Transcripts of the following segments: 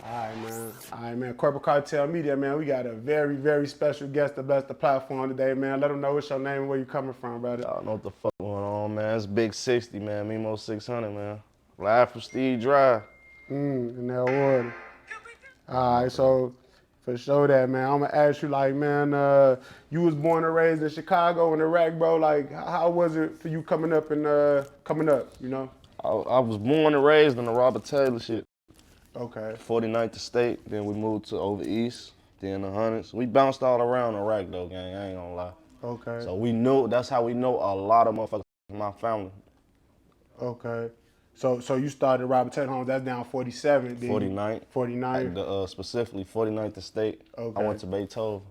All right, man. Corporate Cartel Media, man. We got a very, very special guest to bless the platform today, man. Let them know what's your name and where you coming from, brother. Y'all know what the fuck going on, man. It's Big 60, man. Memo 600, man. Live from Steve Drive. In that order. All right, so for sure that, man. I'm gonna ask you, like, man, you was born and raised in Chicago in Iraq, bro. Like, how was it for you coming up and coming up? You know? I was born and raised in the Robert Taylor shit. Okay. 49th Estate, then we moved to over east, then the Hundreds. We bounced all around Iraq though, gang. I ain't gonna lie. Okay. So we knew, that's how we know a lot of motherfuckers in my family. Okay. So you started Robert Tate Homes. That's down 47. 49th. 49. Specifically 49th Estate. Okay. I went to Beethoven.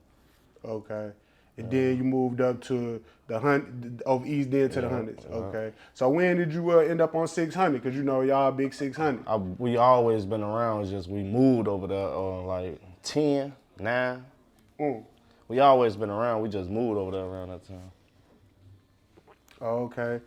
Okay. And then you moved up to the over east, then to the Hundreds. Okay. So when did you end up on 600? Because you know y'all big 600. We always been around. It's just we moved over there like 10, 9. We always been around. We just moved over there around that time. Okay.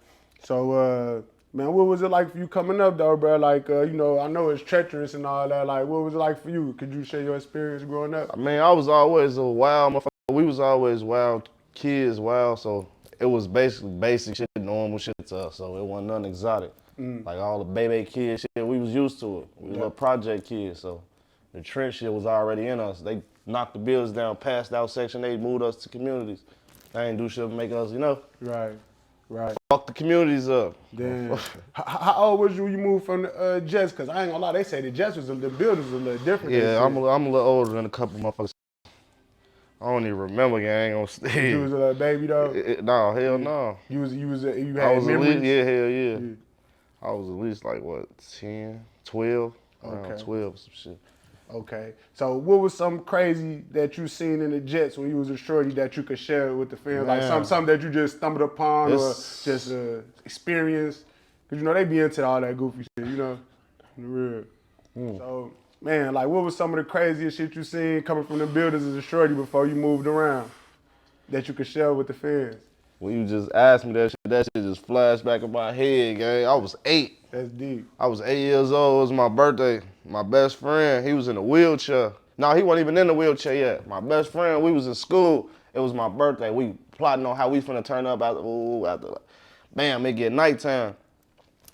So man, what was it like for you coming up though, bro? Like you know, I know it's treacherous and all that. Like, what was it like for you? Could you share your experience growing up? I mean, I was always a wild motherfucker. We was always wild kids, wild. So it was basically basic shit, normal shit to us. So it wasn't nothing exotic. Like all the baby kid shit, we was used to it. We were project kids, so the trench shit was already in us. They knocked the bills down, passed out Section 8, moved us to communities. They ain't do shit to make us, you know. Right. Fuck the communities up. Damn. How old was you when you moved from the Jets? Because I ain't gonna lie, they say the Jets was the buildings was a little different. Yeah, I'm a little older than a couple motherfuckers. I don't even remember, gang, on stage. You was a little baby though? No, hell no. You had I was memories? at least, hell yeah. I was at least like, what, 10, 12? Around Okay. 12 some shit. Okay. So what was something crazy that you seen in the Jets when you was a shorty that you could share with the fans? Like something that you just stumbled upon or just experienced? Because, you know, they be into all that goofy shit, you know? In the real. So, man, like what was some of the craziest shit you seen coming from the buildings as a shorty before you moved around that you could share with the fans? When you just asked me that shit just flashed back in my head, gang. I was 8. That's deep. I was 8 years old. It was my birthday. My best friend, he was in a wheelchair. No, he wasn't even in the wheelchair yet. My best friend, we was in school. It was my birthday. We plotting on how we finna turn up after bam, it get nighttime.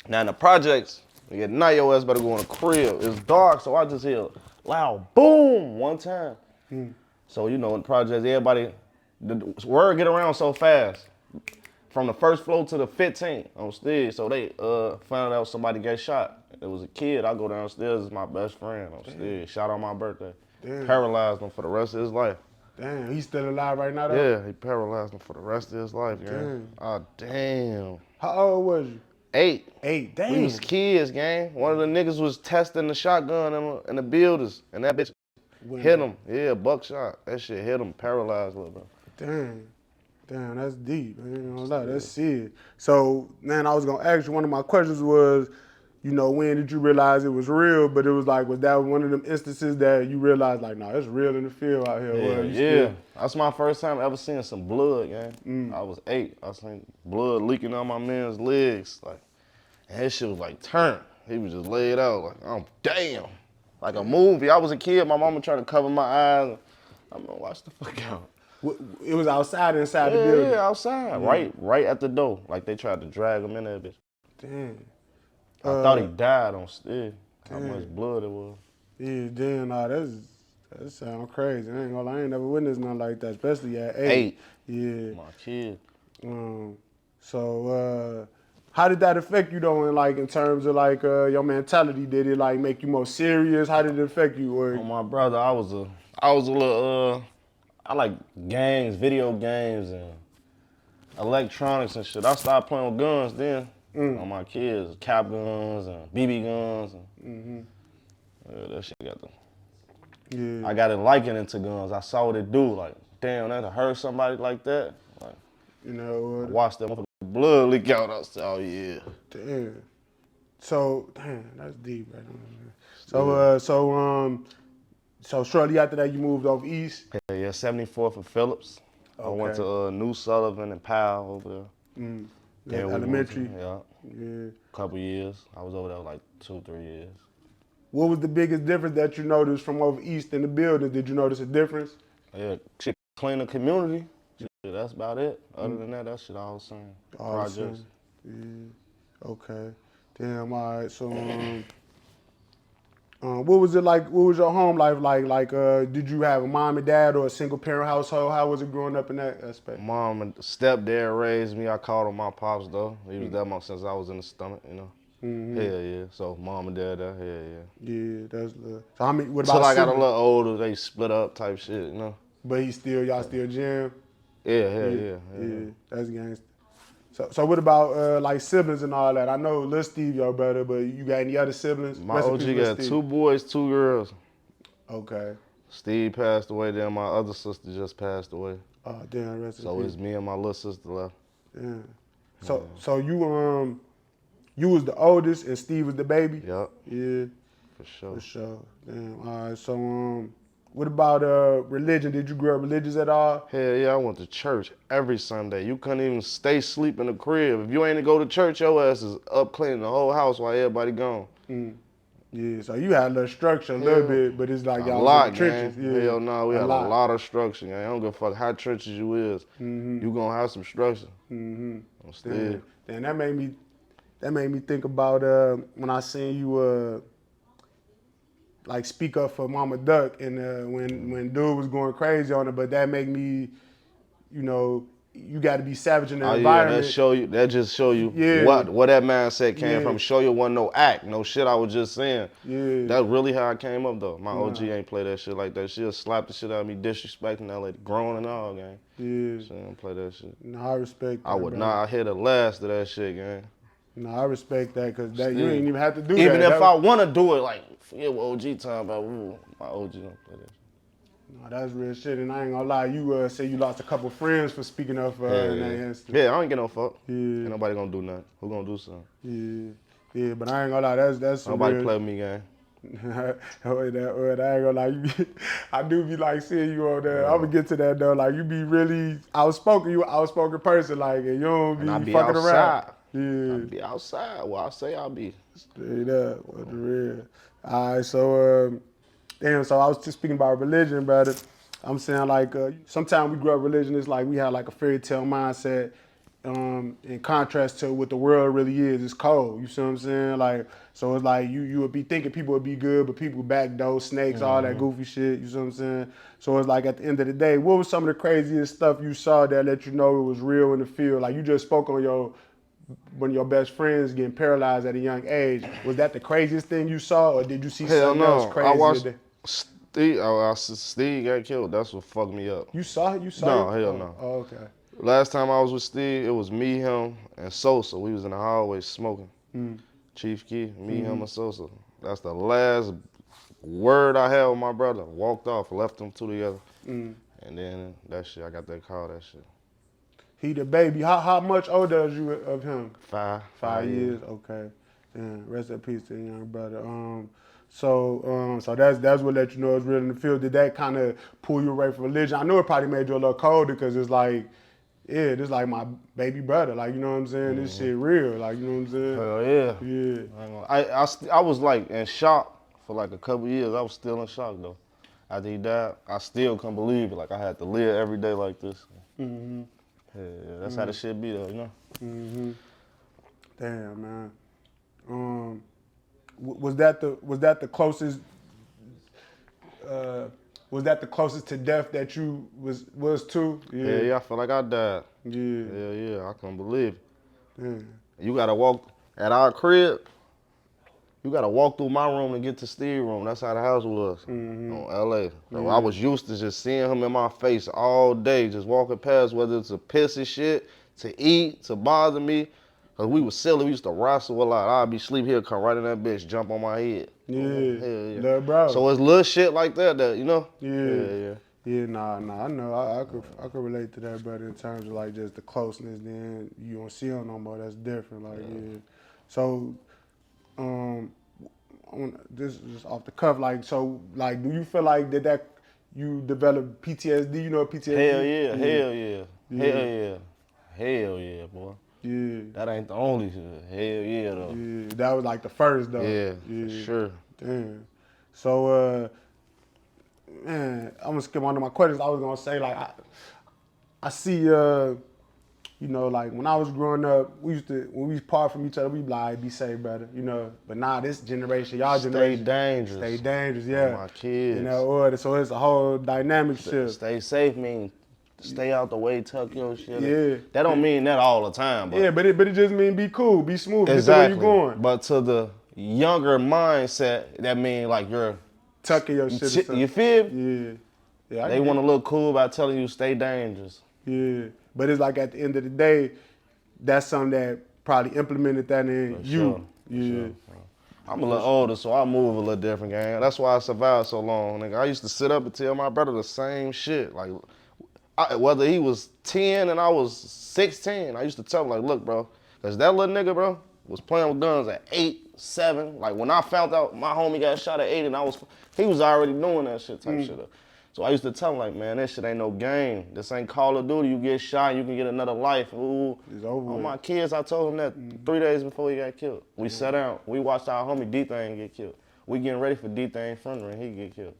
Now in the projects, it get night, your ass better go in the crib. It's dark, so I just hear loud boom one time. So, you know, in the projects, everybody, the word get around so fast. From the first floor to the 15th on stage, so they found out somebody got shot. It was a kid. I go downstairs, it's my best friend on stage. Shot on my birthday. Damn. Paralyzed him for the rest of his life. Damn, he's still alive right now though? Yeah, he paralyzed him for the rest of his life, gang. Oh, damn. How old was you? 8. 8, damn. We was kids, gang. One of the niggas was testing the shotgun in the buildings, and that bitch hit him. Yeah, buckshot. That shit hit him, paralyzed a little bit. Damn, that's deep. I ain't gonna lie, that's serious. So, man, I was gonna ask you, one of my questions was, you know, when did you realize it was real? But it was like, was that one of them instances that you realized, like, nah, it's real in the field out here? Yeah. That's my first time ever seeing some blood, gang. I was 8. I seen blood leaking out my man's legs. Like, and his shit was like turned. He was just laid out, like, oh, damn. Like a movie. I was a kid, my mama tried to cover my eyes. I'm gonna watch the fuck out. It was outside, inside the building? Yeah, outside. Right at the door. Like they tried to drag him in that bitch. Damn. I thought he died on stage. How much blood it was. Yeah, damn, nah, that sound crazy. I ain't gonna lie, I ain't never witnessed nothing like that, especially at 8. Yeah. My kid. So, how did that affect you though, in terms of like your mentality? Did it like make you more serious? How did it affect you? Or my brother, I was a little I like games, video games, and electronics and shit. I started playing with guns then. On my kids, cap guns and BB guns. And, yeah, that shit got them. Yeah. I got it liking into guns. I saw what it do. Like, damn, that hurt somebody like that. Like, you know, I watched that motherfucker blood leak out. I said, oh yeah. Damn. So, damn, that's deep, right? So shortly after that, you moved off east? Yeah, 74th and Phillips. Okay. I went to New Sullivan and Powell over there. Elementary? Yeah. Couple years. I was over there like 2, 3 years. What was the biggest difference that you noticed from over east in the building? Did you notice a difference? Yeah, shit, clean the community. Shit, that's about it. Other than that shit all the same. All the Projects. same. Yeah. Okay. Damn. All right. So, what was it like? What was your home life like? Did you have a mom and dad or a single parent household? How was it growing up in that aspect? Mom and stepdad raised me. I called him my pops though. He was that much since I was in the stomach, you know. Hell yeah. So mom and dad, hell yeah. Yeah, that's the. So how many? What about Till I got a siblings? little older, they split up type shit, you know. But y'all still jam? Yeah. That's gangster. So what about like siblings and all that? I know Lil Steve your brother, but you got any other siblings? My Rest in OG peace, Lil got Steve. 2 boys, 2 girls. Okay. Steve passed away, then my other sister just passed away. Oh damn, rest in So peace. it's me and my little sister left. Yeah. So you was the oldest and Steve was the baby? Yup, Yeah, for sure. for sure. Damn. All right. So what about religion? Did you grow up religious at all? Hell yeah, I went to church every Sunday. You couldn't even stay asleep in the crib. If you ain't to go to church, your ass is up cleaning the whole house while everybody gone. Yeah. So you had a little structure a little bit, but it's like A y'all was in lot, the trenches. gang. Yeah. Hell no, we had a lot of structure, gang. I don't give a fuck how trenches you is. You gonna have some structure. I'm still. Damn, that made me think about when I seen you like speak up for Mama Duck and when dude was going crazy on it, but that made me, you know, you got to be savage in the Oh yeah, environment. that just show you Yeah. what that mindset came Yeah. from. Show you wasn't no act, no shit I was just saying. Yeah. That's really how I came up though. My OG ain't play that shit like that. She'll slap the shit out of me, disrespecting that lady, grown and all, gang. Yeah. She don't play that shit. No, I respect that. I would bro. not hit the last of that shit, gang. No, I respect that because you Still. ain't even have to do that. Even if That I was- want to do it, like, forget what OG talking about. My OG don't play that shit. No, that's real shit, and I ain't gonna lie. You say you lost a couple friends for speaking up for her in that instance. Yeah, I ain't get no fuck. Yeah. Ain't nobody gonna do nothing. Who gonna do something? Yeah, but I ain't gonna lie. That's some Nobody real. play with me, gang. I ain't gonna lie. I do be like seeing you on there. I'm gonna get to that though. Like you be really outspoken. You an outspoken person. Like and you don't be And I be fucking outside. around. Yeah. I be outside. Well, I say I'll be. Straight up, what the real. All right, so damn. So I was just speaking about religion, brother. I'm saying like sometimes we grow up religion. It's like we have like a fairy tale mindset. In contrast to what the world really is, it's cold. You see what I'm saying? Like, so it's like you would be thinking people would be good, but people backdoor, snakes, all that goofy shit. You see what I'm saying? So it's like at the end of the day, what was some of the craziest stuff you saw that let you know it was real in the field? Like you just spoke on one of your best friends getting paralyzed at a young age. Was that the craziest thing you saw, or did you see Hell something no. else crazy? I watched Steve got killed. That's what fucked me up. You saw it? You saw No, it? hell no. Oh, okay. Last time I was with Steve, it was me, him, and Sosa. We was in the hallway smoking. Chief Key, me, him, and Sosa. That's the last word I had with my brother. Walked off, left them two together. And then that shit, I got that call, that shit. He the baby. How much older is you of him? 5 5 years. Okay. Damn. Rest in peace to the young brother. So that's what let you know it's real in the field. Did that kind of pull you away from religion? I know it probably made you a little colder because it's like, yeah, this like my baby brother. Like you know what I'm saying? This shit real. Like you know what I'm saying? Hell yeah. Yeah. I was like in shock for like a couple years. I was still in shock though. After he died, I still couldn't believe it. Like I had to live every day like this. Yeah, that's how the shit be though, you know. Damn, man. Was that the closest? Was that the closest to death that you was to? Yeah, I feel like I died. Yeah. Yeah, I couldn't believe it. Yeah. You gotta walk at our crib. You gotta walk through my room to get to Steve's room. That's how the house was on LA. So I was used to just seeing him in my face all day, just walking past, whether it's a pissy shit, to eat, to bother me. Cause we was silly, we used to wrestle a lot. I'd be sleep here, come right in that bitch, jump on my head. Yeah. Hell yeah. Little bro. So it's little shit like that, you know? Yeah. Yeah, nah, I know. I could relate to that, brother, in terms of like just the closeness. Then you don't see him no more. That's different. Like, yeah. So, this is just off the cuff. Like, so, like, do you feel like that you developed PTSD? You know what PTSD? Hell yeah, boy. Yeah. That ain't the only shit. Hell yeah, though. Yeah. That was like the first though. Yeah, for sure. Damn. So, man, I'm gonna skip on to my questions. I was gonna say, like, I see, you know, like when I was growing up, when we part from each other, we be like, be safe, brother, you know. But now this generation, y'all generation, stay dangerous, yeah. My kids. You know, order. So it's a whole dynamic shift. Stay safe mean stay out the way, tuck your shit. Yeah. That don't mean that all the time, but yeah, but it just mean be cool, be smooth, exactly. get to where you going. But to the younger mindset, that mean like you're tucking your shit. You feel me? Yeah. Yeah. They want to look cool by telling you stay dangerous. Yeah. But it's like at the end of the day, that's something that probably implemented that in you. Sure. Yeah. Sure. I'm a little older, so I move a little different, gang. That's why I survived so long, nigga. I used to sit up and tell my brother the same shit. Like, whether he was 10 and I was 16, I used to tell him, like, look, bro, because that little nigga, bro, was playing with guns at 8, 7. Like, when I found out my homie got shot at 8 and he was already doing that shit type shit up. So I used to tell him, like, man, that shit ain't no game. This ain't Call of Duty. You get shot, you can get another life. Ooh. It's over All with. my kids, I told them that 3 days before he got killed. We sat down. We watched our homie D-Thing get killed. We getting ready for D-Thing funeral and he get killed.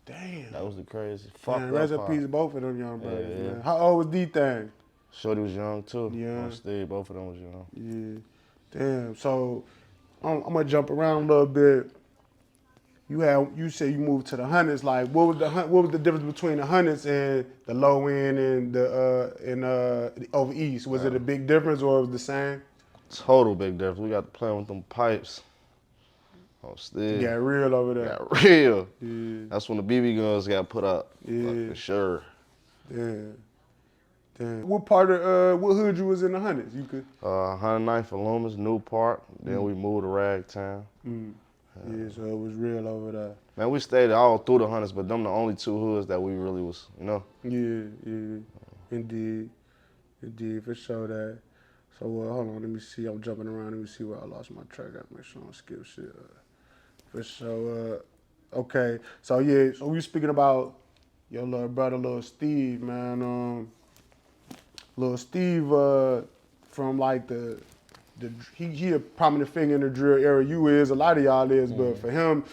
Damn. That was the crazy. Fuck Man, that rest in part. peace to both of them young brothers, Yeah. man. How old was D-Thing? Shorty was young, too. Yeah. On stage, both of them was young. Yeah. Damn. So I'm gonna jump around a little bit. You said you moved to the hundreds. Like, what was the difference between the hundreds and the low end and the over east? Was it a big difference or was it the same? Total big difference. We got to play with them pipes. On stage. It got real over there. Got real. Yeah. That's when the BB guns got put up. Yeah. Like, for sure. Damn. What part of what hood you was in the hundreds? You could. 109th for Loomis, New Park. Then we moved to Ragtown. Yeah, so it was real over there. Man, we stayed all through the hundreds, but them the only two hoods that we really was, you know. Yeah. Indeed, for sure that. So hold on, let me see. I'm jumping around. Let me see where I lost my track. I gotta make sure I don't skip shit. For sure. Okay. So yeah. So we speaking about your little brother, Lil Steve, man. Lil Steve, from like he a prominent figure in the drill era. You is, a lot of y'all is, but for him,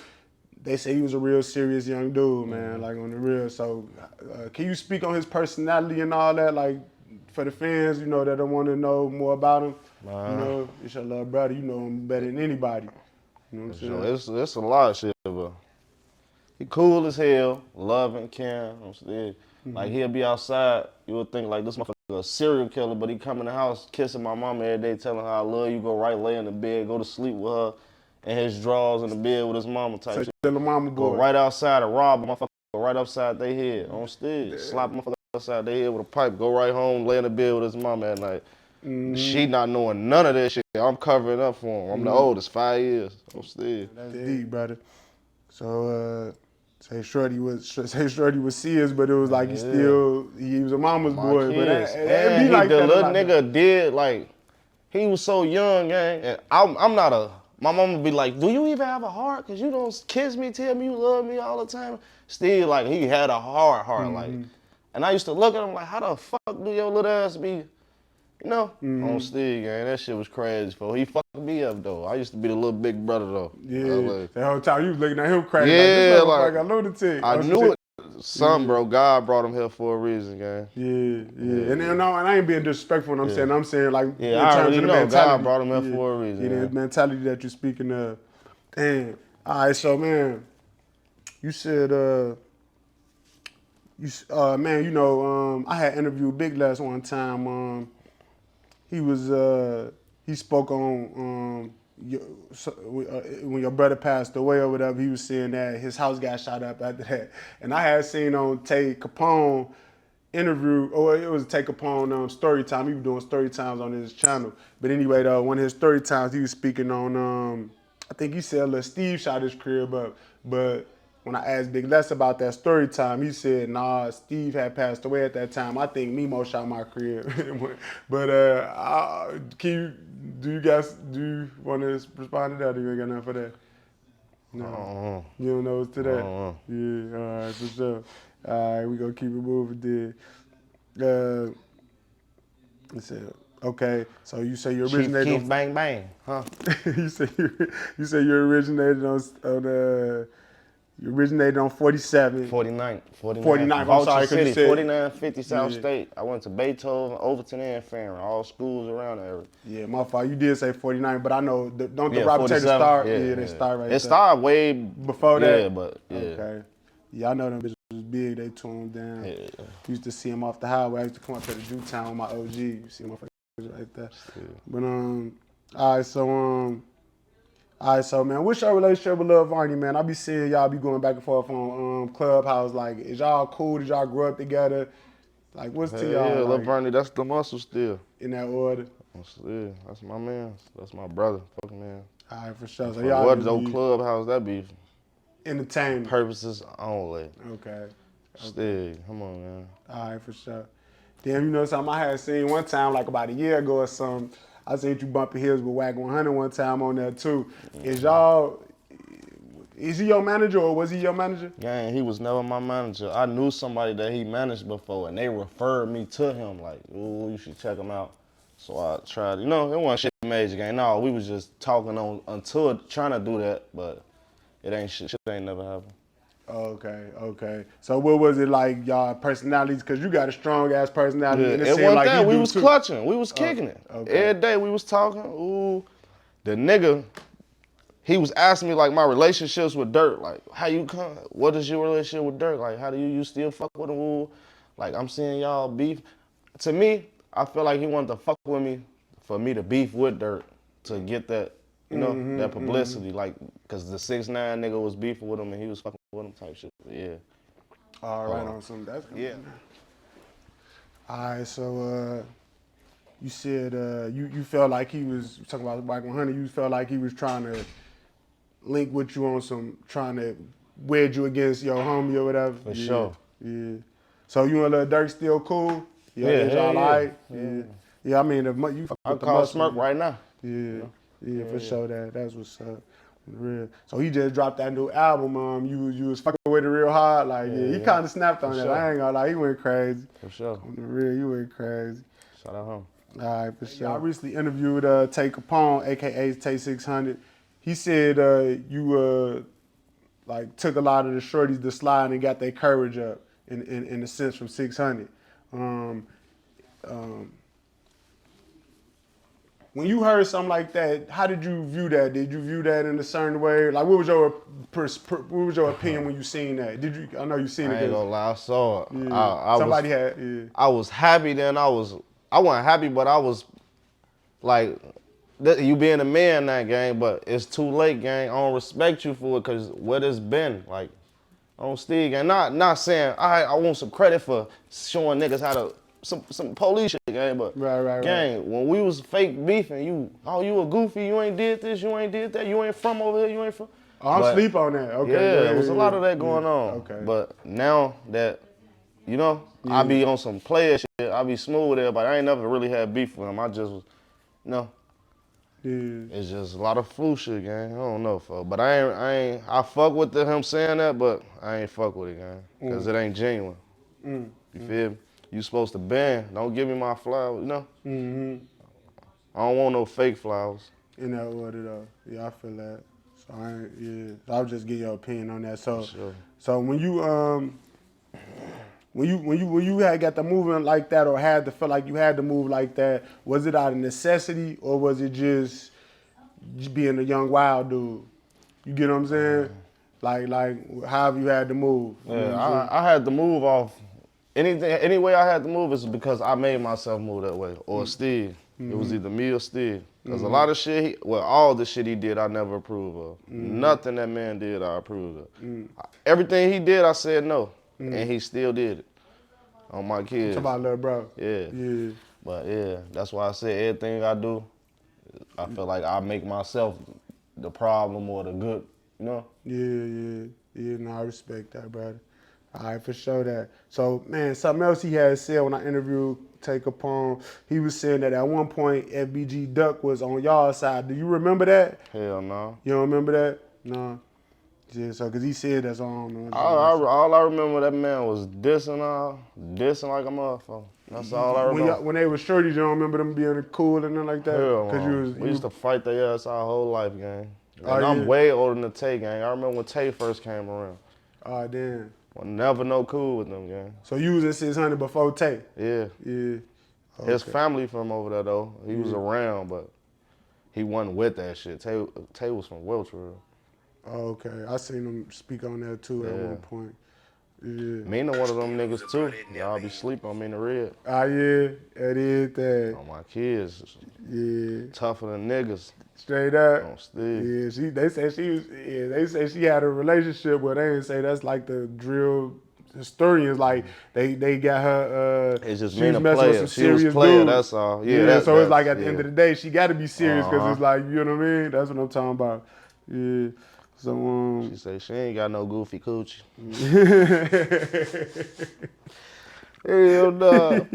they say he was a real serious young dude, man, like on the real. So can you speak on his personality and all that, like for the fans, you know, that don't want to know more about him? You know, it's your little brother, you know him better than anybody. You know what I'm saying? It's a lot of shit, but he cool as hell, loving, caring. Like he'll be outside, you would think like this motherfucker a serial killer, but he come in the house kissing my mama every day, telling her I love you, go right lay in the bed, go to sleep with her, and his drawers in the bed with his mama type shit. Little mama boy. Go right outside and rob a motherfucker, go right upside their head on stage, slap a motherfucker upside their head with a pipe, go right home, lay in the bed with his mama at night. She not knowing none of that shit. I'm covering up for him. I'm the oldest, 5 years on stage. That's deep, brother. So say Shorty was serious, but it was like he was a mama's boy. Kids. But and be like the that. little nigga did like, he was so young, gang. And I'm not my mama be like, do you even have a heart? Cause you don't kiss me, tell me you love me all the time. Still like he had a hard heart, like. And I used to look at him like, how the fuck do your little ass be, you know, on stage, gang. That shit was crazy, for he fucked me up though. I used to be the little big brother though. Yeah, the whole time you was looking at him crazy. Yeah, like a lunatic. I knew it. Something, bro. God brought him here for a reason, gang. Yeah. And I ain't being disrespectful when I'm saying like in I terms already of the know mentality. God brought him here for a reason. Yeah, the mentality that you're speaking of. Damn. All right, so man, you said man, you know, I had interviewed Big Les one time. He spoke on when your brother passed away or whatever. He was saying that his house got shot up after that, and I had seen on Capone interview, or it was Capone story time. He was doing story times on his channel. But anyway, one of his story times, he was speaking on I think he said Lil Steve shot his crib up, but when I asked Big Les about that story time, he said, nah, Steve had passed away at that time. I think Memo shot my crib. But do you want to respond to that, or you ain't got nothing for that? No. You don't know what's to that? Yeah, all right, for sure. All right, we gonna keep it moving then. Okay, so you say you Chief originated Keef on bang bang, huh? you say you originated on you originated on 47. 49th, 49th, I'm Vulture sorry, because you City, said 4950 South yeah. State. I went to Beethoven, Overton, and Farron, all schools around the area. Yeah, my fault. You did say 49, but I know don't the Yeah, Robert Taylor 47. start? Yeah, Yeah, they yeah. start right It there. started way Before yeah, that? but yeah. Okay. Yeah, I know them bitches was big. They tore them down. Yeah. Used to see them off the highway. I used to come up to the Newtown with my OG. You see my right there. Yeah. But all right, so man, what's your relationship with Lil Varney, man? I be seeing y'all be going back and forth on Clubhouse. Like, is y'all cool? Did y'all grow up together? Like, what's to Hell y'all yeah, Lil like Varney, that's the muscle still. in that order? Yeah, that's my man. That's my brother. Fuck man. All right, for sure. So For y'all what just though be Clubhouse, that be entertainment. purposes only. Okay. Still, come on, man. All right, for sure. Damn, you know something I had seen one time, like about a year ago or something. I seen you bumping heels with Wack100 one time on there too. Is he your manager or was he your manager? Gang, he was never my manager. I knew somebody that he managed before, and they referred me to him. Like, ooh, you should check him out. So I tried. You know, it wasn't shit major, gang. No, we was just talking on until trying to do that, but it ain't shit. Shit ain't never happened. Okay. So what was it like, y'all personalities? Because you got a strong ass personality, Yeah, and it it seemed wasn't like that. he We do was too. clutching. We was kicking it. okay. Every day we was talking. Ooh, the nigga. He was asking me like my relationships with Durk, like how you come, what is your relationship with Durk? Like how do you still fuck with him? Ooh. Like I'm seeing y'all beef. To me, I feel like he wanted to fuck with me for me to beef with Durk to get that, you know, that publicity. Like, cause the 6ix9ine nigga was beefing with him and he was fucking with him type shit. Yeah. All right, on some that's Yeah. All right, so you said you felt like he was talking about Wack100. You felt like he was trying to link with you on some, trying to wedge you against your homie or whatever. For sure. Yeah. So you and Lil Durk still cool? Yeah, is y'all hell yeah. all right? Yeah. I mean, if you fuck I with the call muscle. Smirk right now. Yeah, for sure. That's what's up. Real. So he just dropped that new album. You was fucking with it real hard. Like, he kind of snapped on that. sure. I ain't gonna lie, he went crazy. For sure. On the real, you went crazy. Shout out home. All right, for sure. I recently interviewed Capone, aka Tay 600. He said you like took a lot of the shorties to slide and got their courage up in a sense from 600. When you heard something like that, how did you view that? Did you view that in a certain way? Like, what was your opinion when you seen that? Did you? I know you seen it. I ain't gonna lie, I saw it. Yeah. Somebody had. Yeah. I was happy then. I wasn't happy, but I was like, you being a man in that game, but it's too late, gang. I don't respect you for it, cause what it's been like. On Steve, gang. Not saying I want some credit for showing niggas how to some police shit, gang. But gang, when we was fake beefing, you a goofy. You ain't did this. You ain't did that. You ain't from over here. You ain't from. Oh, I'm sleep on that. Okay. Yeah, there was a lot of that going on. Okay. But now that, you know, I be on some player shit. I be smooth with everybody. I ain't never really had beef with him. I just was, you know. Yeah. It's just a lot of flu shit, gang. I don't know, folks. But I fuck with him saying that, but I ain't fuck with it, gang. Cause it ain't genuine. You feel me? You supposed to bend. Don't give me my flowers, you know? I don't want no fake flowers. In that order though. Yeah, I feel that. So I was just getting your opinion on that. So Sure. so when you had got to moving like that or had to feel like you had to move like that, was it out of necessity or was it just being a young wild dude? You get what I'm saying? Like however you had to move. Yeah, I had to move off. Any way I had to move is because I made myself move that way. Or Steve. It was either me or Steve. Because a lot of shit, all the shit he did, I never approved of. Nothing that man did, I approved of. Everything he did, I said no. And he still did it. On my kids. Talk about little bro. Yeah. But yeah, that's why I said everything I do, I feel like I make myself the problem or the good, you know? Yeah, no, I respect that, brother. All right, for sure that. So, man, something else he had said when I interviewed Capone, he was saying that at one point FBG Duck was on y'all side. Do you remember that? Hell no. You don't remember that? No. Yeah, so because he said that's on. All I remember that man was dissing like a motherfucker. That's all I remember. When they were shorties, you don't remember them being cool and nothing like that? Hell Cause we used to fight their ass our whole life, gang. And Oh, I'm yeah. way older than Tay, gang. I remember when Tay first came around. Oh, damn. I never no cool with them, gang. So you was in 600 before Tay? Yeah. Yeah. His family from over there, though. He was around, but he wasn't with that shit. Tay was from Wiltshire. Oh, okay. I seen him speak on that too at one point. Yeah. Mina one of them niggas too. Y'all be sleeping on Mina Red. Ah, yeah. That is that. On my kids. Yeah. Tougher than niggas. Straight up. On Steve. Yeah. They say she had a relationship where they didn't say that's like the drill historians. Like they got her. It's just she Mina was messing player. with some She serious was player. dudes. That's all. So it's like at the end of the day, she got to be serious because Uh-huh. it's like, you know what I mean? That's what I'm talking about. Yeah. So She say she ain't got no goofy coochie. Hell no.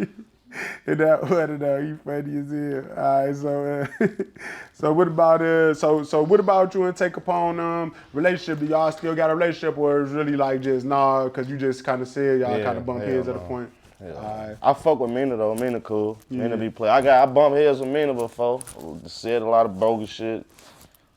You funny as hell. All right, so what about so what about you and Take Capone relationship? Do y'all still got a relationship, or is really like just nah? Because you just kind of said y'all kind of bump heads at a point. Yeah. I fuck with Mina though. Mina cool. Mina be play. I bumped heads with Mina before. Said a lot of bogus shit.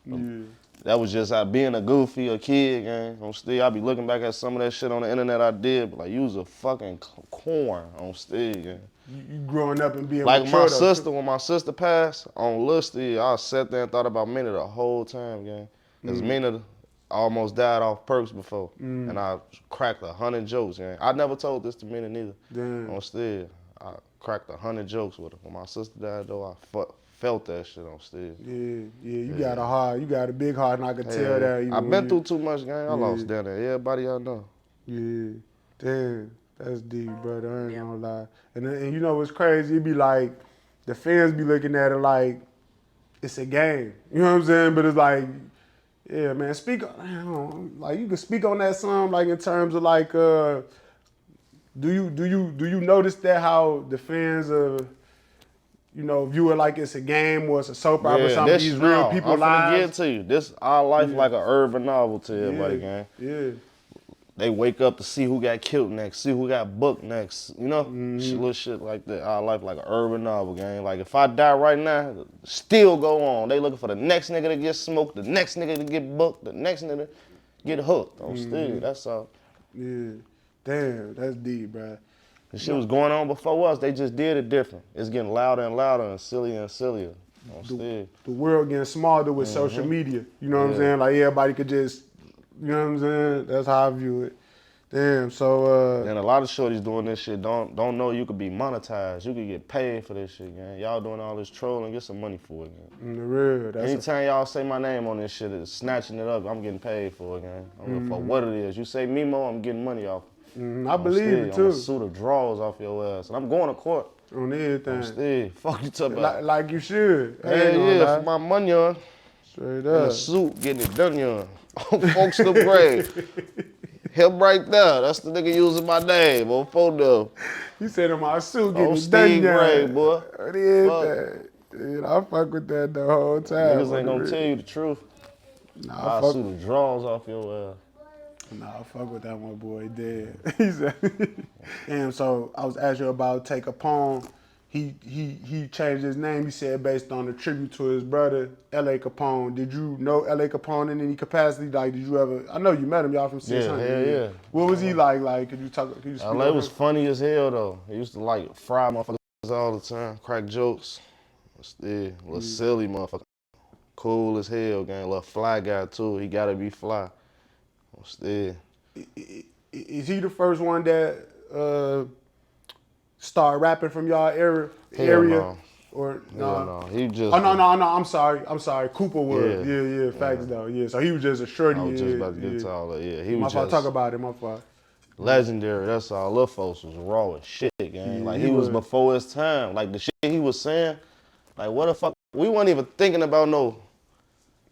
Yeah. That was just being a goofy, a kid, gang. On Steve, I be looking back at some of that shit on the internet I did, but like, you was a fucking corn on Steve, gang. You growing up and being like mature, my sister, when my sister passed, on Lil Steve, I sat there and thought about Mina the whole time, gang. Because Mina almost died off perks before, and I cracked 100 jokes, gang. I never told this to Mina neither. Damn. On Steve, I cracked 100 jokes with her. When my sister died, though, I felt that shit on Steve. Yeah, you got a heart, you got a big heart, and I could tell that. I've been through too much, gang. I lost down there. Everybody I know. Yeah, damn, that's deep, brother. I ain't gonna lie. And you know what's crazy? It be like the fans be looking at it like it's a game. You know what I'm saying? But it's like, yeah, man. Like you can speak on that some, like in terms of like, do you notice that how the fans view it like it's a game or it's a soap opera or something? These real people lives. I'm finna get to you. This our life like an urban novel to everybody, gang. Yeah. They wake up to see who got killed next, see who got booked next, you know? Little shit like that. Our life like an urban novel, gang. Like if I die right now, still go on. They looking for the next nigga to get smoked, the next nigga to get booked, the next nigga to get hooked. On Steve, that's all. Yeah. Damn, that's deep, bro. The shit was going on before us. They just did it different. It's getting louder and louder and sillier and sillier. The world getting smaller with social media. You know what I'm saying? Like everybody could just, you know what I'm saying? That's how I view it. Damn. So. And a lot of shorties doing this shit don't know you could be monetized. You could get paid for this shit, gang. Y'all doing all this trolling, get some money for it, gang. The real. Anytime y'all say my name on this shit, it's snatching it up. I'm getting paid for it, gang. I don't know for what it is. You say Memo, I'm getting money off. I believe it too. I'm gonna sue the draws off your ass, and I'm going to court. On everything. Steve, fuck you talking about. Like you should. Yeah, for my money on. Straight In up. a suit, getting it done on. Folks the grave. Him right there. That's the nigga using my name on photo. You said in my suit, getting it Steve done. Gray, boy. It is that. Dude, I fuck with that the whole time. Niggas ain't gonna tell you the truth. Nah, I'll sue the draws off your ass. Nah, I fuck with that one, boy. Dead. He said, damn. So I was asking you about Take Capone. He changed his name. He said based on a tribute to his brother, L.A. Capone. Did you know L.A. Capone in any capacity? Like, did you ever? I know you met him. Y'all from 600. Yeah. What was he like? Like, could you speak? L.A. was funny as hell though. He used to like fry motherfuckers all the time, crack jokes. Little silly motherfucker. Cool as hell, gang. Little fly guy too. He gotta be fly. Is he the first one that started rapping from y'all area? No. Or no? He just. Oh no! I'm sorry. Cooper was. Yeah. Facts though. Yeah. So he was just a shorty. I was just about to get to all that. Yeah, he was my just. fault. Talk about it. My fault. Legendary. That's all. Lil folks was raw as shit, gang. Like he was before his time. Like the shit he was saying. Like what the fuck? We weren't even thinking about no.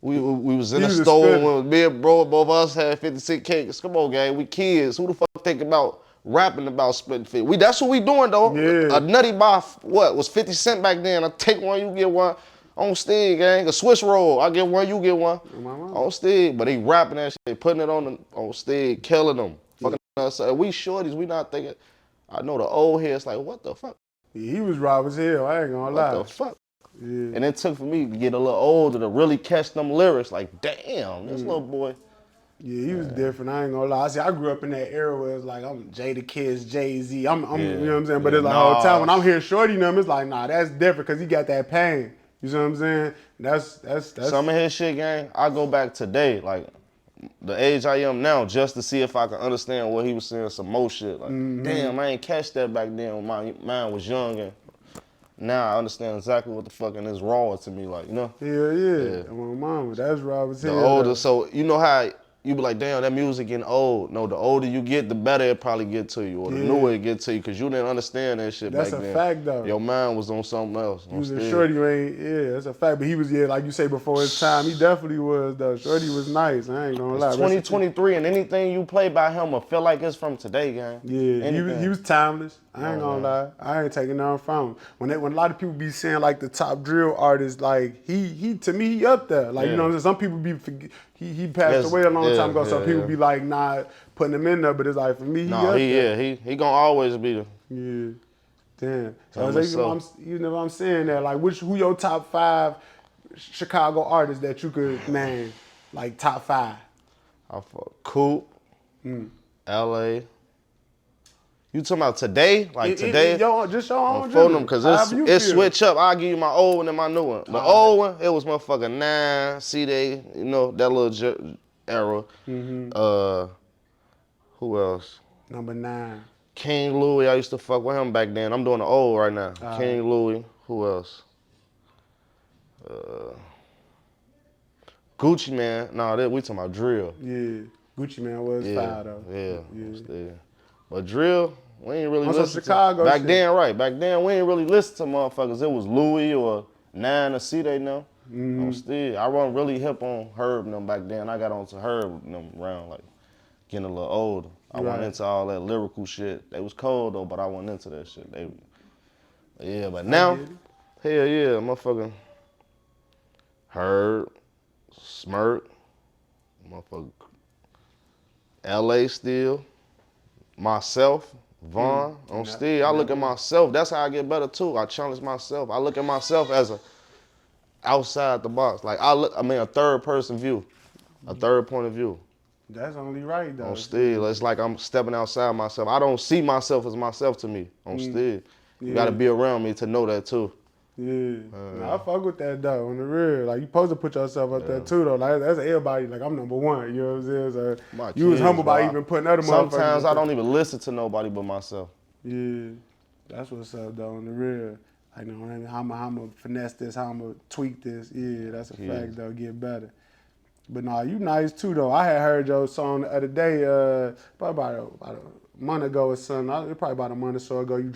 We was in the store when me and bro, both of us had 56 cakes. Come on, gang, we kids. Who the fuck think about rapping about splitting 50? That's what we doing though. Yeah. A nutty by what was 50 cents back then. I take one, you get one. On Stig, gang. A Swiss roll. I get one, you get one. On Stig. But he rapping that shit, putting it on Stig, killing them. Fucking us. We shorties, we not thinking. I know the old heads like, what the fuck? Yeah, he was raw as hell, I ain't gonna lie. What the fuck? Yeah. And it took for me to get a little older to really catch them lyrics. Like, damn, this little boy. Yeah, he was different. I ain't gonna lie. I grew up in that era where it's like I'm Jada Kiss, Jay-Z. You know what I'm saying? But it's like all the time when I'm hearing Shorty them, it's like, nah, that's different because he got that pain. You see what I'm saying? That's some of his shit, gang. I go back today, like the age I am now, just to see if I can understand what he was saying. Some more shit. Like, damn, I ain't catch that back then when my mind was young. And now I understand exactly what the fucking is raw to me. Like, you know? Yeah. My mama, that's raw as hell. The older, so you know how you be like, damn, that music getting old. No, the older you get, the better it probably get to you, or the newer it get to you, because you didn't understand that shit back then. That's a fact, though. Your mind was on something else. He was a Shorty, that's a fact. But he was, like you say, before his time. He definitely was, though. Shorty was nice. I ain't gonna lie. 2023, and anything you play by him will feel like it's from today, gang. Yeah, he was timeless. I ain't gonna lie. I ain't taking nothing from him. When a lot of people be saying like the top drill artist, like he to me he up there. Like you know what I'm saying. Some people be he passed away a long time ago. So people be like not putting him in there, but it's like for me he up there. He gonna always be there. Yeah, damn. So you know what I'm saying that like who your top 5 Chicago artists that you could name like top 5? I fuck Coop, L.A. You talking about today? Like today? Just your own. Phone them, because it's switch up. I'll give you my old one and my new one. The old one, it was motherfucking 9, C-Day, you know, that little era. Who else? Number 9. King Louis, I used to fuck with him back then. I'm doing the old right now. King Louis. Who else? Gucci Man. We talking about drill. Yeah, Gucci Man was fire though. Yeah. But drill, we ain't really listen Chicago to. Back shit. then, right. Back then, we ain't really listen to motherfuckers. It was Louis or 9 or C-Day now. I wasn't really hip on Herb and them back then. I got onto Herb and them around like getting a little older. I went into all that lyrical shit. They was cold though, but I went into that shit. But now, hell yeah, motherfucking Herb, Smirk, motherfucker, L.A. still. Myself, Vaughn, on Steve. I look at myself. That's how I get better too. I challenge myself. I look at myself as a outside the box. Like a third person view, a third point of view. That's only right though. On Steve, it's like I'm stepping outside myself. I don't see myself as myself to me. On Steve, you gotta be around me to know that too. Yeah, I fuck with that though, on the real. Like, you supposed to put yourself up there too though. Like, that's everybody, like, I'm number 1, you know what I'm saying? So, you was humble by even putting other motherfuckers. Sometimes I don't even listen to nobody but myself. Yeah, that's what's up though, on the real. Like, you know, how I'm gonna finesse this, how I'm gonna tweak this. Yeah, that's a fact though, get better. But nah, you nice too though. I had heard your song the other day, probably about a month ago or something. Probably about a month or so ago. You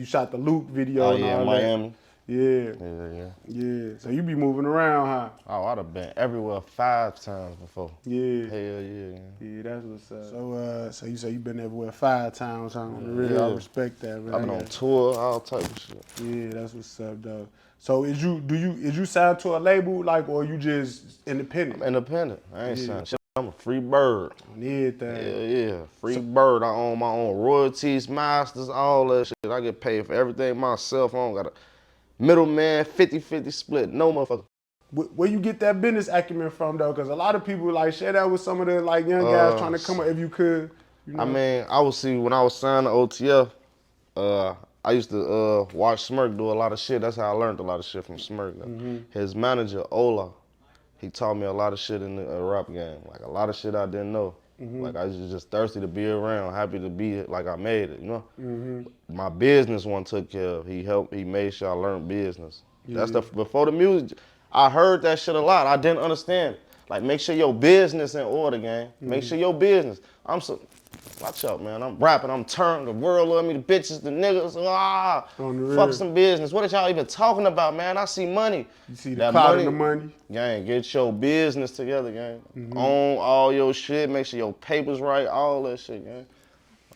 shot the Luke video and all Miami. that. Yeah. So you be moving around, huh? Oh, I'd have been everywhere 5 times before. Yeah. Hell yeah. Yeah, that's what's up. So you say you been everywhere 5 times, huh? On the real, I respect that, man. I've been on tour, all type of shit. Yeah, that's what's up, though. So is you signed to a label, like, or you just independent? I'm independent. I ain't signed shit. I'm a free bird. On everything. Yeah. Free bird. I own my own royalties, masters, all that shit. I get paid for everything myself. I don't got a middleman, 50-50 split. No motherfucker. Where you get that business acumen from, though? Because a lot of people, like, share that with some of the, like, young guys trying to come up, if you could. You know? I mean, when I was signed to OTF, I used to watch Smirk do a lot of shit. That's how I learned a lot of shit from Smirk. His manager, Ola, he taught me a lot of shit in the rap game. Like, a lot of shit I didn't know. Like, I was just thirsty to be around, happy to be, like, I made it, you know? My business one took care of. He made sure I learned business. That's before the music, I heard that shit a lot. I didn't understand it. Like, make sure your business in order, gang. Make sure your business. Watch out, man. I'm rapping, I'm turned. The world love me, the bitches, the niggas. Fuck some business. What are y'all even talking about, man? I see money. You see the clout in the money? Gang, get your business together, gang. Own all your shit. Make sure your papers right, all that shit, gang.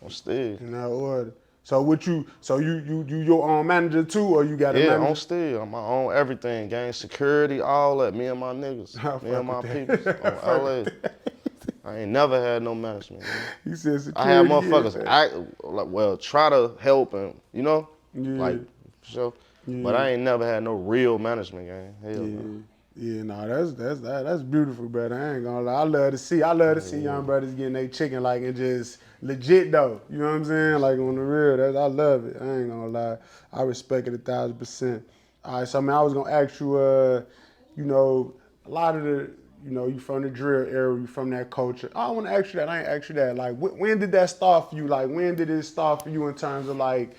I'm still. In that order. So you your own manager too, or you got a Yeah, manager? I'm still. I'm my own everything, gang. Security, all that. Me and my niggas. Me and my people. On LA. I ain't never had no management, man. He said I had security. motherfuckers try to help and, like, for sure. Yeah. But I ain't never had no real management, gang. Hell no. Yeah, no, that's beautiful, brother. I ain't gonna lie. I love to see young brothers getting their chicken like and just legit though. You know what I'm saying? Like on the real. I love it. I ain't gonna lie. I respect it 1,000%. All right, so man, I was gonna ask you, a lot of the, you from the drill era, you from that culture. I want to ask you that. I ain't ask you that. Like, when did that start for you? Like, when did it start for you in terms of like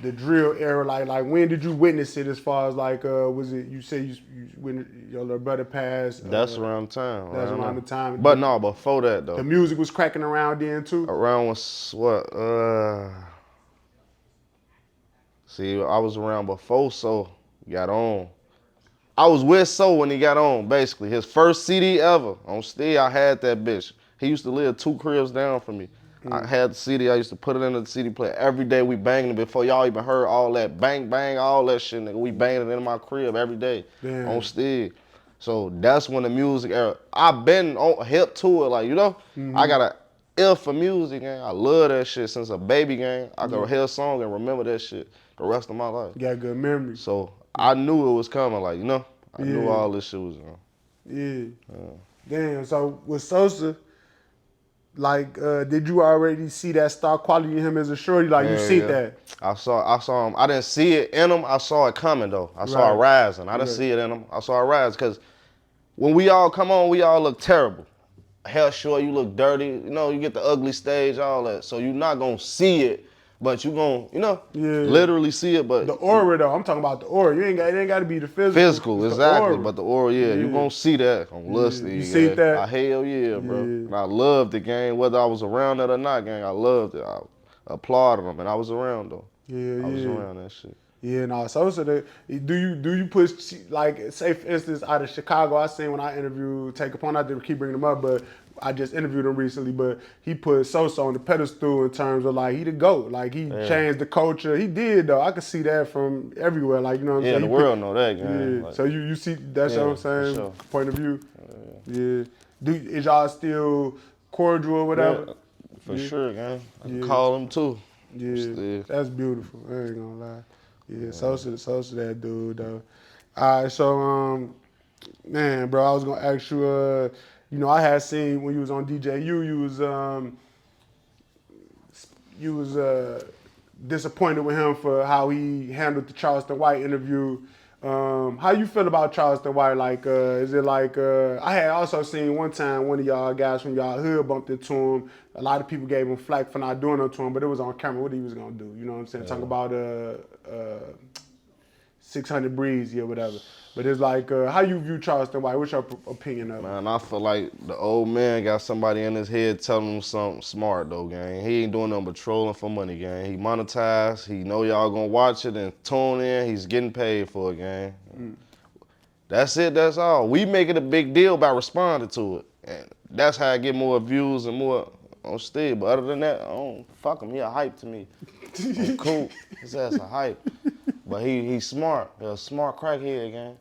the drill era? Like when did you witness it? As far as like, was it you say when your little brother passed? That's around time. That's around the time. But no, before that though. The music was cracking around then too. Around was what? See, I was around before So got on. I was with So when he got on, basically. His first CD ever. On Still, I had that bitch. He used to live 2 cribs down from me. I had the CD, I used to put it in the CD player. Every day we banged it before y'all even heard all that bang, bang, all that shit, nigga. We banged it in my crib every day. Damn. On Still. So that's when the music era, I've been hip to it, like, I got a ear for music, gang. I love that shit since a baby, gang. I could hear a song and remember that shit the rest of my life. You got good memory. So I knew it was coming, like, I knew all this shit was Yeah. Damn, so with Sosa, like, did you already see that star quality in him as a shorty? Like, you see that? I saw him. I didn't see it in him. I saw it coming, though. I saw it rising. I didn't see it in him. I saw it rise, because when we all come on, we all look terrible. Hair short, you look dirty. You get the ugly stage, all that. So you're not going to see it, but you going to, literally see it. But the aura, though. I'm talking about the aura. It ain't got to be the physical. Physical, exactly. But the aura, you going to see that on Lusty. You see that? Hell yeah, bro. And I loved the game, whether I was around it or not, gang. I loved it. I applauded them, and I was around, though. I was around that shit. Yeah, no. Sosa, do you push, like, say for instance, out of Chicago? I seen when I interviewed Capone, I didn't keep bringing him up, but I just interviewed him recently. But he put Sosa on the pedestal in terms of like he the GOAT, like he changed the culture. He did though. I could see that from everywhere, like, you know what I'm saying. Yeah, the world know that, gang. Yeah. Like, so you see that's what I'm saying, sure. Point of view. Is y'all still cordial or whatever? Yeah, for sure, gang. I can call him too. Yeah, that's beautiful. I ain't gonna lie. Yeah, Sosa that dude though. All right, so man, bro, I was gonna ask you. I had seen when you was on DJU, you was disappointed with him for how he handled the Charleston White interview. How you feel about Charleston White? Like, is it like, I had also seen one time one of y'all guys from y'all hood bumped into him. A lot of people gave him flack for not doing it to him, but it was on camera what he was gonna do. You know what I'm saying? Talk about 600 Breezy or whatever. But it's like, how you view Charleston White? What's your opinion of it? Man, I feel like the old man got somebody in his head telling him something smart though, gang. He ain't doing nothing but trolling for money, gang. He monetized. He know y'all gonna watch it and tune in. He's getting paid for it, gang. That's it, that's all. We make it a big deal by responding to it. And that's how I get more views and more on Still. But other than that, I don't fuck him. He a hype to me. I'm cool. His ass a hype. But he's smart. He's a smart crackhead, gang.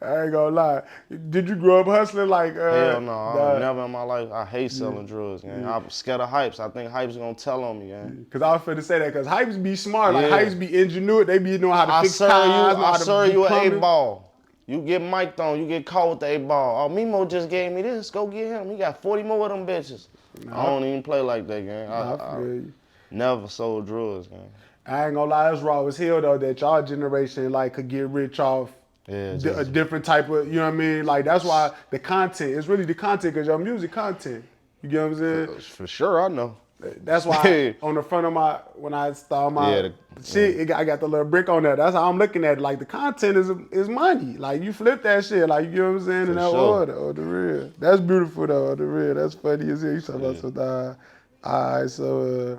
I ain't gonna lie. Did you grow up hustling like? Hell no, never in my life. I hate selling drugs, gang. I'm scared of hypes. I think hypes gonna tell on me, gang. Cause I was finna say that, cause hypes be smart. Like hypes be ingenuity. They be knowing how to fix cars. I serve you an 8-ball. You get mic'd on. You get caught with the 8-ball. Oh, Memo just gave me this. Go get him. He got 40 more of them bitches. I don't even play like that, gang. I never sold drugs, gang. I ain't gonna lie, that's raw as hell though, that y'all generation like could get rich off a different type of, you know what I mean? Like that's why the content, it's really the content, cause your music content. You get what I'm saying? For sure, I know. That's why on the front of when I start my shit, I got the little brick on that. That's how I'm looking at it. Like the content is money. Like you flip that shit, like, you know what I'm saying, in that order, or the real. That's beautiful though, or the real. That's funny as hell. You talking about something. All right, so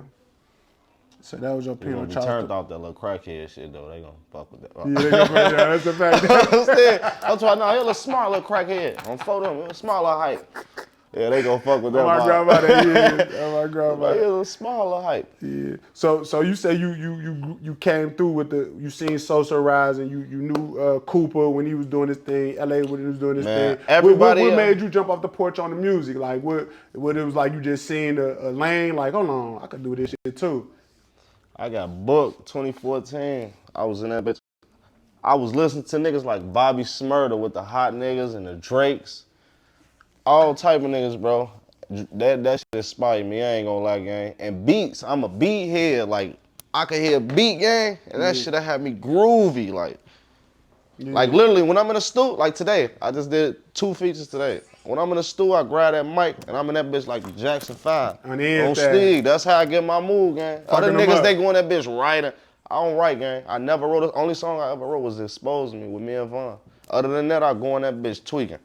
that was your opinion on Charleston. Turned off that little crackhead shit though. They gonna fuck with that. Yeah, they gonna fuck with that. That's a fact. That's why I know he was a smart little crackhead. On photo, he was a smart little hype. Yeah, they gonna fuck with that. My grandma that is. My grandma. Like, it's a smaller hype. Yeah. So you say you came through with you seen Sosa Rise and you knew Cooper when he was doing his thing, LA when he was doing his thing. Everybody. What made you jump off the porch on the music? Like what it was like you just seen a lane like, hold on, I could do this shit too. I got booked 2014. I was in that bitch. I was listening to niggas like Bobby Smurda with the hot niggas and the Drakes. All type of niggas, bro. That shit inspired me, I ain't gonna lie, gang. And beats, I'm a beat head. Like, I could hear beat, gang, and that shit that had me groovy. Like literally, when I'm in a stew, like today, I just did 2 features today. When I'm in a stew, I grab that mic, and I'm in that bitch like Jackson 5. On Steve, that's how I get my move, gang. Other niggas, they go in that bitch writing. I don't write, gang. I never wrote, the only song I ever wrote was Expose Me with me and Vaughn. Other than that, I go in that bitch tweaking.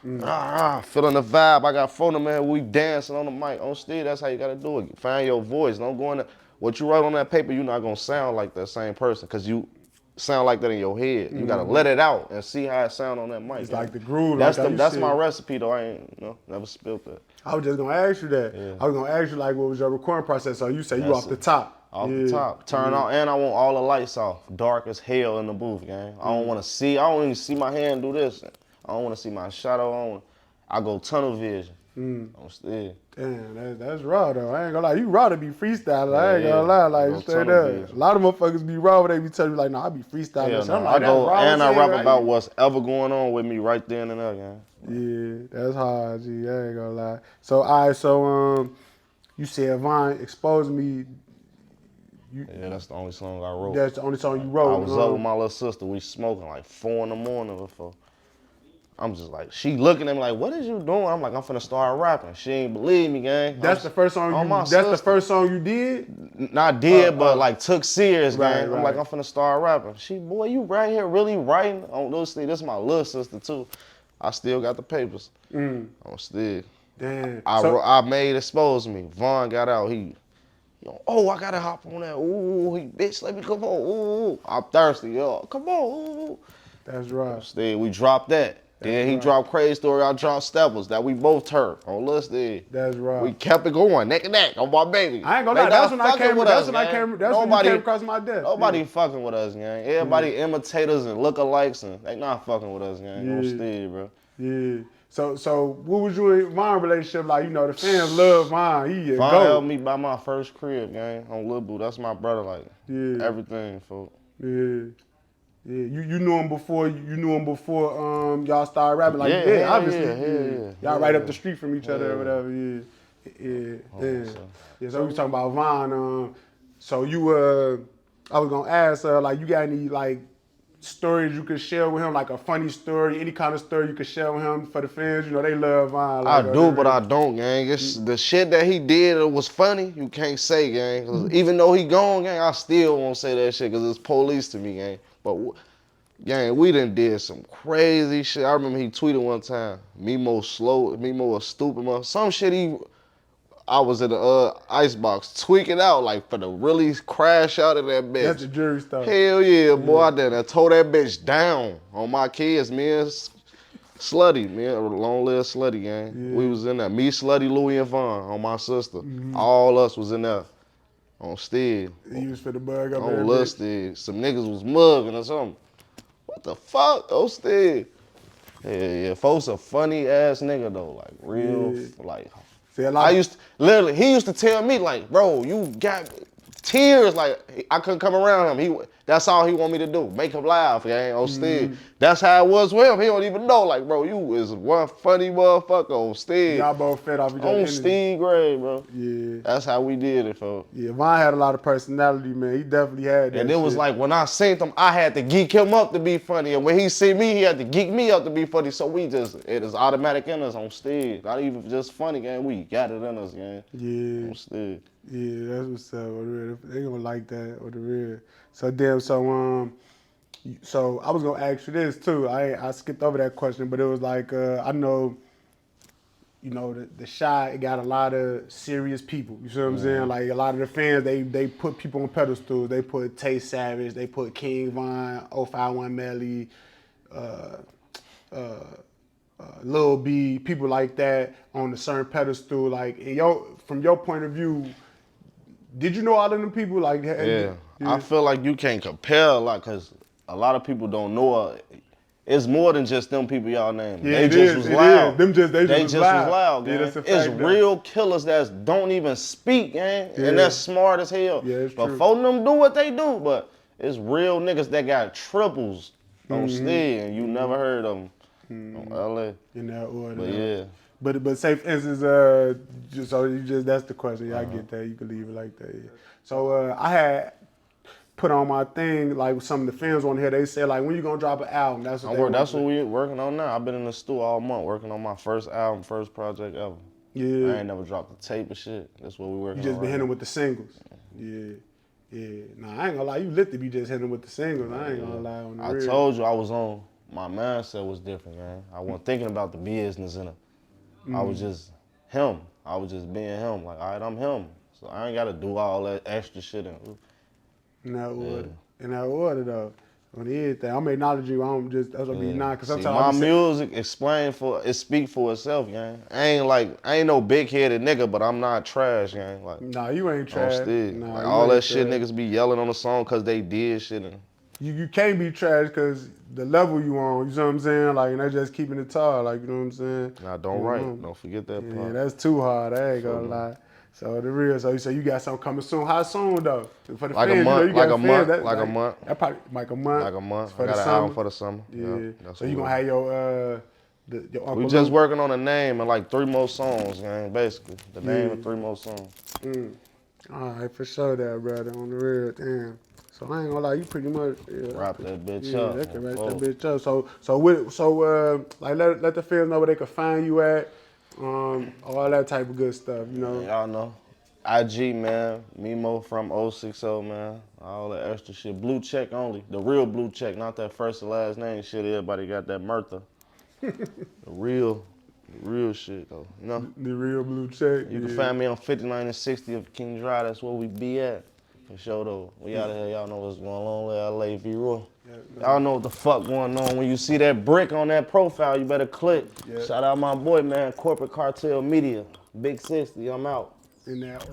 Feeling the vibe. I got photo, man. We dancing on the mic. On Steve, that's how you gotta do it. Find your voice. Don't go in there. What you write on that paper, you're not gonna sound like that same person, because you sound like that in your head. You gotta let it out and see how it sound on that mic. It's like the groove. That's my recipe, though. I ain't, never spilled that. I was just gonna ask you that. Yeah. I was gonna ask you like, what was your recording process? So you say you off the top. Off the top. Turn on, and I want all the lights off. Dark as hell in the booth, gang. I don't wanna see, I don't even see my hand do this. I don't wanna see my shadow. I go tunnel vision. I'm still. Damn, that's raw though. I ain't gonna lie. You raw to be freestyling. I ain't gonna lie. Like straight up. A lot of motherfuckers be raw when they be telling you like, nah, I be freestyling. No, I go and I rap about what's ever going on with me right then and there, gang. Yeah, that's hard, G. I ain't gonna lie. So so you said Vaughn exposed me. Yeah, that's the only song I wrote. That's the only song you wrote. I was up with my little sister. We smoking like 4 in the morning before. I'm just like, she looking at me like, what is you doing? I'm like, I'm finna start rapping. She ain't believe me, gang. That's the first song the first song you did? Not did, but like took serious, gang. I'm like, I'm finna start rapping. She, boy, you right here really writing? On this thing, this is my little sister too. I still got the papers. I'm still. Damn. I made Expose Me. Vaughn got out. I gotta hop on that. Ooh, bitch, let me come on. Ooh, I'm thirsty, yo. Come on. Ooh. That's right. Still, we dropped that. Then he dropped Crazy Story, I dropped Steppers, that we both heard on Lil Steve. That's right. We kept it going, neck and neck, on my baby. I ain't gonna lie, that's when you came across my desk. Nobody fucking with us, gang. Everybody imitators and lookalikes, and they not fucking with us, gang. On Steve, bro. Yeah. So what was your and Vaughn relationship like? You know, the fans love Vaughn. Vaughn helped me buy my first crib, gang, on Lil Boo. That's my brother, like, everything, folks. Yeah. Yeah, you knew him before y'all started rapping. Like, obviously. Y'all right up the street from each other or whatever. Yeah. So we was talking about Vaughn. So you I was gonna ask like, you got any like stories you could share with him, like a funny story, any kind of story you could share with him for the fans? You know, they love Vaughn. Like, I do, but I don't, gang. The shit that he did was funny. You can't say, gang. 'Cause even though he gone, gang, I still won't say that shit because it's police to me, gang. But, gang, we done did some crazy shit. I remember he tweeted one time, Memo a stupid, some shit I was in the icebox tweaking out like for the really crash out of that bitch. That's the jury stuff. Hell yeah, boy. I tore that bitch down on my kids, man. Slutty, man. Long live Slutty, gang. Yeah. We was in there. Me, Slutty, Louie, and Vaughn on my sister. All us was in there. On Steve. He was for the bug up on Lil Steve. Some niggas was mugging or something. What the fuck? Oh, Steve. Yeah. Folks a funny ass nigga though. Like real, like. He used to tell me like, bro, you got tears. Like I couldn't come around him. That's all he want me to do. Make him laugh, gang. On Steve. That's how it was with him. He don't even know. Like, bro, you is one funny motherfucker on Steve. Y'all both fed off each other. On Steve Gray, bro. Yeah. That's how we did it, folks. Yeah, Vaughn had a lot of personality, man. He definitely had that. And it was like when I seen him, I had to geek him up to be funny. And when he see me, he had to geek me up to be funny. So it is automatic in us on Steve. Not even just funny, gang. We got it in us, gang. Yeah. On Steve. Yeah, that's what's up. They gonna like that or the real. So damn. So I was gonna ask you this too. I skipped over that question, but it was like I know. You know, the Shy, it got a lot of serious people. You see what I'm saying? Like a lot of the fans, they put people on pedestals. They put Tay Savage, they put King Von, 051 Melly, Lil B, people like that on a certain pedestal. Like, from your point of view, did you know all of them people? Like, Yeah. I feel like you can't compare a lot because a lot of people don't know. It's more than just them people y'all named. Yeah, They just was loud. They just was loud, Yeah, gang. that's a It's fact, real killers that don't even speak, gang. Yeah. And that's smart as hell. Yeah, it's true. Before them do what they do, but it's real niggas that got triples on stead and you never heard of them. On LA. In that order. But yeah. But say for instance, that's the question. Yeah, I get that. You can leave it like that. Yeah. So I had put on my thing, like some of the fans on here, they said like, when you gonna drop an album? That's what we working on now. I've been in the studio all month working on my first album, first project ever. Yeah. I ain't never dropped a tape or shit. That's what we working on. You just been hitting with the singles. Yeah. Yeah. Nah, I ain't gonna lie, you lit to be just hitting with the singles. I ain't gonna lie on the real. I told you I was on, my mindset was different, man. I wasn't thinking about the business in it. I was just him. I was just being him. Like, all right, I'm him. So I ain't gotta do all that extra shit. In that order though. On everything. I'm acknowledging you. I'm just, that's what be not. Cause sometimes my music speak for itself, gang. I ain't no big headed nigga, but I'm not trash, gang. Like, nah, you ain't trash. Nah, like all that shit niggas be yelling on the song cause they did shit. And you can't be trash cause the level you on, you know what I'm saying? Like, and they just keeping it tall, like, you know what I'm saying? Nah, don't write. Don't forget that part. Yeah, that's too hard. I ain't gonna lie. So the real, so you got something coming soon. How soon though? For the like fans, a month, you know, like a month, like a month. That probably like a month. Like a month. For I got the an summer. album for the summer. Yeah. So you gonna have your Uncle we just working on a name and like 3 more songs, man. Basically, the name and 3 more songs. All right, for sure, that brother on the real. Damn. So I ain't gonna lie, you pretty much wrap that bitch up. Yeah, they can wrap that bitch up. Like let the fans know where they can find you at. All that type of good stuff, you know. Y'all know. IG, man. Memo from 060, man. All that extra shit. Blue check only. The real blue check, not that first and last name shit. Everybody got that Murtha. The real shit, though. You know? The real blue check. You can find me on 59 and 60 of King Drive. That's where we be at. For sure, though. We out of here. Y'all know what's going on. LA, V-Roy. Y'all know what the fuck going on. When you see that brick on that profile, you better click. Shout out my boy, man. Corporate Cartel Media. Big 60. I'm out. In that